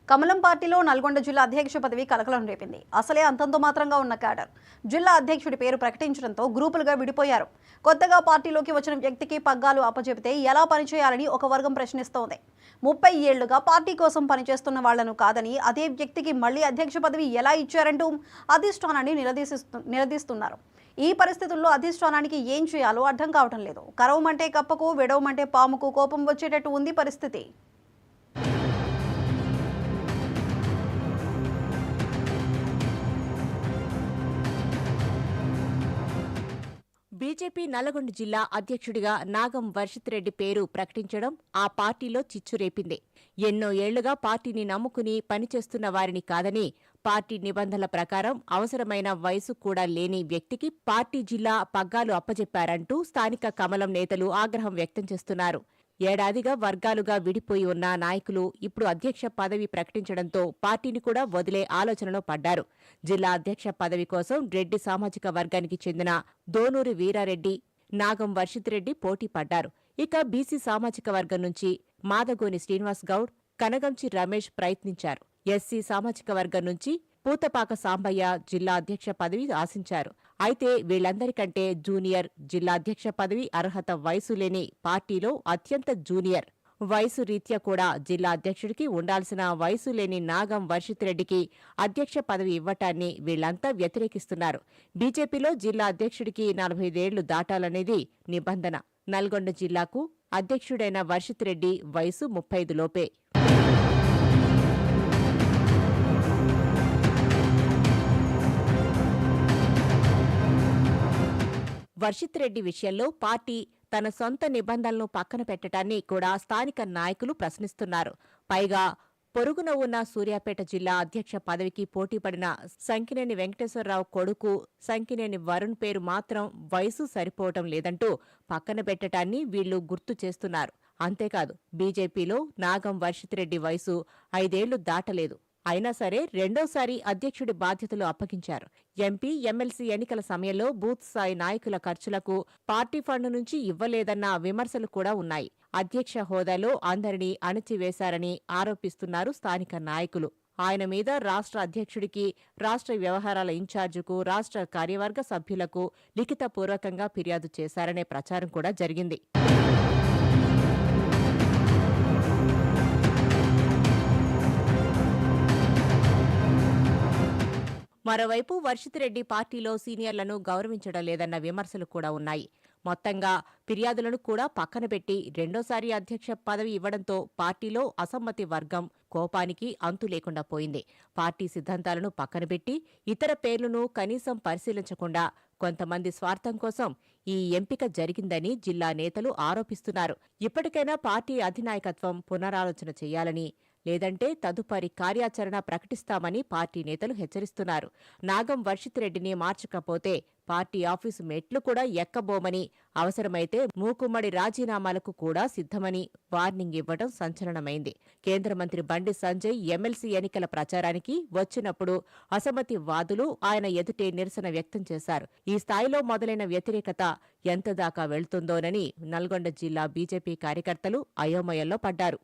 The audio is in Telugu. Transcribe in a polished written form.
కమలం పార్టీలో నల్గొండ జిల్లా అధ్యక్ష పదవి కలకలం రేపింది. అసలే అంతంతో మాత్రంగా ఉన్న క్యాడర్ జిల్లా అధ్యక్షుడి పేరు ప్రకటించడంతో గ్రూపులుగా విడిపోయారు. కొత్తగా పార్టీలోకి వచ్చిన వ్యక్తికి పగ్గాలు అప్పచెపితే ఎలా పనిచేయాలని ఒక వర్గం ప్రశ్నిస్తోంది. 30 ఏళ్లుగా పార్టీ కోసం పనిచేస్తున్న వాళ్లను కాదని అదే వ్యక్తికి మళ్లీ అధ్యక్ష పదవి ఎలా ఇచ్చారంటూ అధిష్టానాన్ని నిలదీస్తున్నారు. ఈ పరిస్థితుల్లో అధిష్టానానికి ఏం చేయాలో అర్థం కావటం లేదు. కరవమంటే కప్పకు, విడవమంటే పాముకు కోపం వచ్చేటట్టు ఉంది పరిస్థితి. బీజేపీ నల్లగొండ జిల్లా అధ్యక్షుడిగా నాగం వర్షిత్ రెడ్డి పేరు ప్రకటించడం ఆ పార్టీలో చిచ్చురేపింది. ఎన్నో ఏళ్లుగా పార్టీని నమ్ముకుని పనిచేస్తున్న వారిని కాదని, పార్టీ నిబంధనల ప్రకారం అవసరమైన వయసు కూడా లేని వ్యక్తికి పార్టీ జిల్లా పగ్గాలు అప్పజెప్పారంటూ స్థానిక కమలం నేతలు ఆగ్రహం వ్యక్తం చేస్తున్నారు. ఏడాదిగా వర్గాలుగా విడిపోయి ఉన్న నాయకులు ఇప్పుడు అధ్యక్ష పదవి ప్రకటించడంతో పార్టీని కూడా వదిలే ఆలోచనలో పడ్డారు. జిల్లా అధ్యక్ష పదవి కోసం రెడ్డి సామాజిక వర్గానికి చెందిన దోనూరి వీరారెడ్డి, నాగం వర్షిత్ రెడ్డి పోటీ పడ్డారు. ఇక బీసీ సామాజిక వర్గం నుంచి మాదగోని శ్రీనివాస్ గౌడ్, కనగంచి రమేష్ ప్రయత్నించారు. ఎస్సీ సామాజిక వర్గం నుంచి పూతపాక సాంబయ్య జిల్లా అధ్యక్ష పదవి ఆశించారు. అయితే వీళ్లందరికంటే జూనియర్ జిల్లా అధ్యక్ష పదవి అర్హత వయసు లేని పార్టీలో అత్యంత జూనియర్. వయసు రీత్యా కూడా జిల్లా అధ్యక్షుడికి ఉండాల్సిన వయసు లేని నాగం వర్షిత్ రెడ్డికి అధ్యక్ష పదవి ఇవ్వటాన్ని వీళ్లంతా వ్యతిరేకిస్తున్నారు. బీజేపీలో జిల్లా అధ్యక్షుడికి 45 ఏళ్లు దాటాలనేది నిబంధన. నల్గొండ జిల్లాకు అధ్యక్షుడైన వర్షిత్ రెడ్డి వయసు 35 లోపే. వర్షిత్ రెడ్డి విషయంలో పార్టీ తన సొంత నిబంధనలను పక్కన పెట్టడాన్ని కూడా స్థానిక నాయకులు ప్రశ్నిస్తున్నారు. పైగా పొరుగున ఉన్న సూర్యాపేట జిల్లా అధ్యక్ష పదవికి పోటీపడిన సంకినేని వెంకటేశ్వరరావు కొడుకు సంకినేని వరుణ్ పేరు మాత్రం వయసు సరిపోవటం లేదంటూ పక్కన పెట్టడాన్ని వీళ్లు గుర్తు చేస్తున్నారు. అంతేకాదు, బీజేపీలో నాగం వర్షిత్ రెడ్డి వయసు 5 ఏళ్లు దాటలేదు. అయినా సరే రెండోసారి అధ్యక్షుడి బాధ్యతలు అప్పగించారు. ఎంపీ, ఎమ్మెల్సీ ఎన్నికల సమయంలో బూత్ స్థాయి నాయకుల ఖర్చులకు పార్టీ ఫండ్ నుంచి ఇవ్వలేదన్న విమర్శలు కూడా ఉన్నాయి. అధ్యక్ష హోదాలో అందరినీ అణచివేశారని ఆరోపిస్తున్నారు స్థానిక నాయకులు. ఆయన మీద రాష్ట్ర అధ్యక్షుడికి, రాష్ట్ర వ్యవహారాల ఇన్ఛార్జికు, రాష్ట్ర కార్యవర్గ సభ్యులకు లిఖితపూర్వకంగా ఫిర్యాదు చేశారనే ప్రచారం కూడా జరిగింది. మరోవైపు వర్షిత్ రెడ్డి పార్టీలో సీనియర్లను గౌరవించడం లేదన్న విమర్శలు కూడా ఉన్నాయి. మొత్తంగా ఫిర్యాదులను కూడా పక్కనపెట్టి రెండోసారి అధ్యక్ష పదవి ఇవ్వడంతో పార్టీలో అసమ్మతి వర్గం కోపానికి అంతు లేకుండా పోయింది. పార్టీ సిద్ధాంతాలను పక్కనపెట్టి ఇతర పేర్లను కనీసం పరిశీలించకుండా కొంతమంది స్వార్థం కోసం ఈ ఎంపిక జరిగిందని జిల్లా నేతలు ఆరోపిస్తున్నారు. ఇప్పటికైనా పార్టీ అధినాయకత్వం పునరాలోచన చేయాలని, లేదంటే తదుపరి కార్యాచరణ ప్రకటిస్తామని పార్టీ నేతలు హెచ్చరిస్తున్నారు. నాగం వర్షిత్ రెడ్డిని మార్చకపోతే పార్టీ ఆఫీసు మెట్లు కూడా ఎక్కబోమని, అవసరమైతే మూకుమ్మడి రాజీనామాలకు కూడా సిద్ధమని వార్నింగ్ ఇవ్వడం సంచలనమైంది. కేంద్ర మంత్రి బండి సంజయ్ ఎమ్మెల్సీ ఎన్నికల ప్రచారానికి వచ్చినప్పుడు అసమ్మతి వాదులు ఆయన ఎదుటే నిరసన వ్యక్తం చేశారు. ఈ స్థాయిలో మొదలైన వ్యతిరేకత ఎంతదాకా వెళ్తుందోనని నల్గొండ జిల్లా బీజేపీ కార్యకర్తలు అయోమయంలో పడ్డారు.